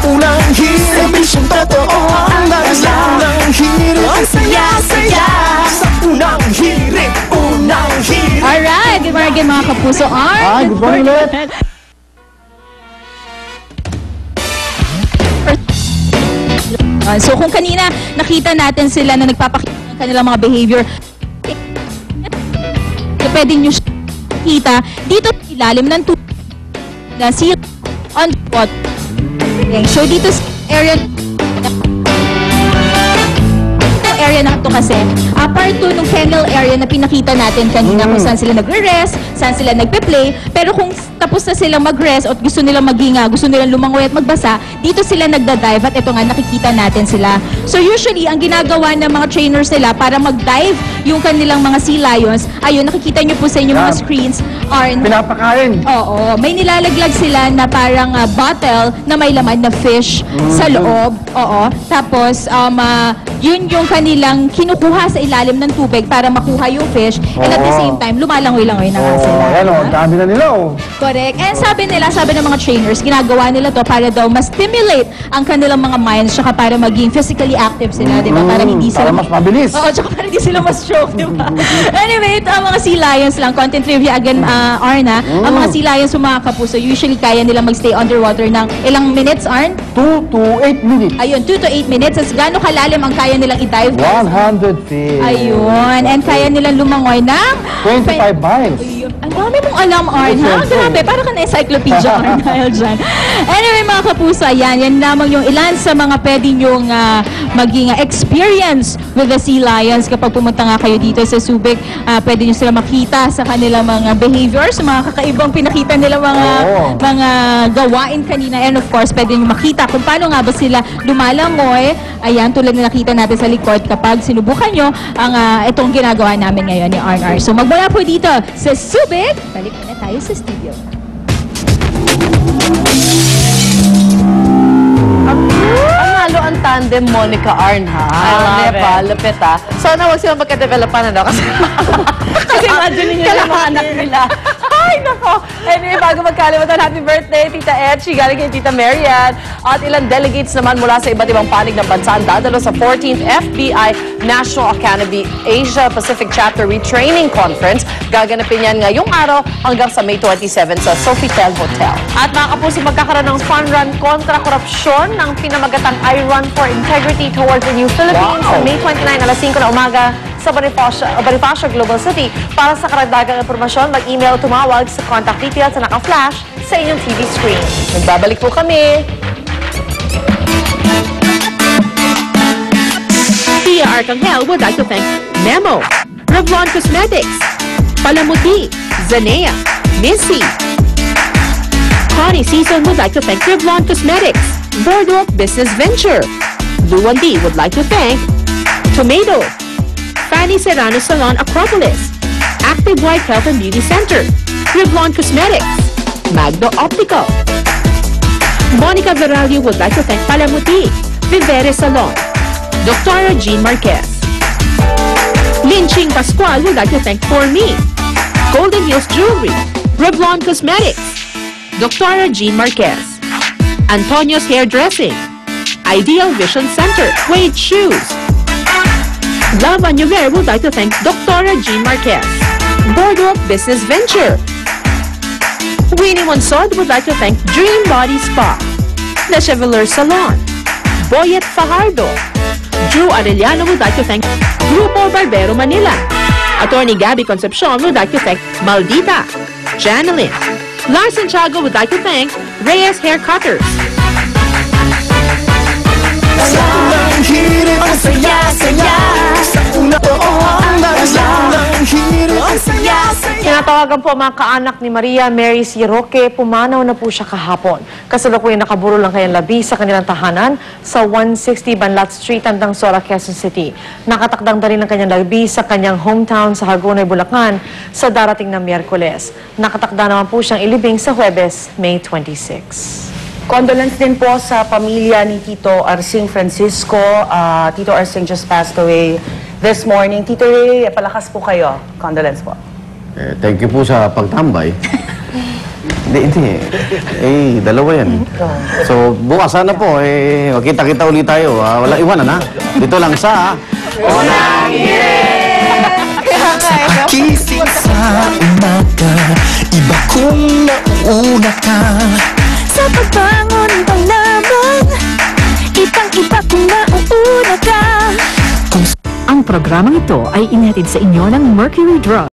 unang hirit, serbisyong totoo ang unang hirit, ang saya-saya sa unang hirit, unang hirit. Alright, good morning mga kapuso. Hi, good morning ulit. So kung kanina nakita natin sila na nagpapakita ng kanilang mga behavior, pwede nyo kita dito sa ilalim ng tubig na sea on spot. So dito sa area na ito kasi, part 2 ng kennel area na pinakita natin kanina kung saan sila nagre-rest, saan sila nagpe-play, pero kung tapos na silang mag-rest at gusto nilang maghinga, gusto nilang lumangoy at magbasa, dito sila nagda-dive at ito nga nakikita natin sila. So usually, ang ginagawa ng mga trainers nila para mag-dive yung kanilang mga sea lions, ayun, nakikita nyo po sa inyong mga screens, are pinapakain. Oo, may nilalaglag sila na parang bottle na may laman na fish sa loob. Oo, tapos yun yung kanilang kinukuha sa ilalim ng tubig para makuha yung fish, and at the same time, lumalangoy-langoy na nga sila. Ano, dami na nila, oh. Correct. And sabi ng mga trainers, ginagawa nila to para daw ma-stimulate ang kanilang mga minds, tsaka para maging physically active sila, di ba? Para hindi sila... Para mas mabilis. Oo, tsaka para hindi sila ma-stroke, di ba? Anyway, ito ang mga sea lions lang. Content trivia again, Arna. Ang mga sea lions, mga kapuso, usually kaya nila magstay underwater ng ilang minutes, Arn? 2 to 8 minutes. Ayun, 2 to 8 minutes. As gaano kalalim ang kaya nilang i-dive? 100 feet. Ayun. And kaya nilang lumangoy ng... 25 miles. Ayun. Ang dami mong alam, Arn, ha? Grabe, para ka na encyclopedia, Arn, dahil dyan. Anyway, mga kapuso, yan lamang yung ilan sa mga pwede nyong maging experience with the sea lions kapag pumunta nga kayo dito sa Subic. Pwede nyo sila makita sa kanilang mga behaviors, mga kakaibang pinakita nila mga gawain kanina. And of course, pwede nyo makita kung paano nga ba sila lumalangoy. Ayan, tulad na nakita natin sa likod kapag sinubukan nyo ang itong ginagawa namin ngayon ni RR. So magmula po dito sa Subic, balik na tayo sa studio. Ang ang tandem Monica Arn, ha? Diba? Lupit, ha? Sana huwag silang magka-developan, ano? Kasi imagine niyo yung mga anak nila. Ay, nako! Anyway, bago magkalimutan, happy birthday, Tita Etchi, galing kay Tita Marian. At ilang delegates naman mula sa iba't ibang panig ng bansa ang dadalo sa 14th FBI National Academy Asia Pacific Chapter Retraining Conference. Gaganapin yan ngayong araw hanggang sa May 27 sa Sofitel Hotel. At mga kapuso, magkakaroon ng fun run kontra korupsyon ng pinamagatang I Run for Integrity Towards the New Philippines sa May 29 alas 5 na umaga sa Bonifacio Global City. Para sa karagdagang impormasyon, mag-email o tumawag sa contact details na naka-flash sa inyong TV screen. Magbabalik po kami. Tia Arcangel would like to thank Memo, Revlon Cosmetics, Palamuti, Zanea, Missy. Connie Season would like to thank Revlon Cosmetics, Boardwalk Business Venture. Luwandi would like to thank Tomato, Fanny Serrano Salon Acropolis, Active White Health and Beauty Center, Revlon Cosmetics, Magdo Optical. Monica Veralio would like to thank Palamuti, Vivere Salon, Dr. Jean Marquez. Linching Pascual would like to thank For Me, Golden Hills Jewelry, Revlon Cosmetics, Dr. Jean Marquez, Antonio's Hairdressing, Ideal Vision Center, Wade Shoes. Love on Your Hair would like to thank Dr. Jean Marquez, Boardwalk Business Venture. Winnie Monsod would like to thank Dream Body Spa, The Chevalier Salon, Boyet Fajardo. Drew Arellano would like to thank Grupo Barbero Manila. Attorney Gabby Concepcion would like to thank Maldita, Janelyn. Lars Santiago would like to thank Reyes Hair Cutters. Tinatawagan po mga kaanak ni Maria Mary C. Roque, pumanaw na po siya kahapon. Kasalukuyan nakaburo lang kayang labi sa kanilang tahanan sa 160 Banlat Street, Andangsora, Quezon City. Nakatakdang na rin ang kanyang labi sa kanyang hometown sa Hagonoy, Bulacan sa darating na Miyerkules. Nakatakda naman po siyang ilibing sa Huwebes, May 26. Condolence din po sa pamilya ni Tito Arsing Francisco. Tito Arsing just passed away this morning. Tito Ray, palakas po kayo. Condolence po. Thank you po sa pagtambay. Hindi. Dalawa yan. So, bukas sana po, kita-kita ulit tayo. Wala iwanan, ha? Dito lang sa... Gising sa umaga, iba kung nauuna ka. Sa pagbangon pa naman, ibang-iba kung nauuna ka. Ang programang ito ay inihatid sa inyo ng Mercury Drug.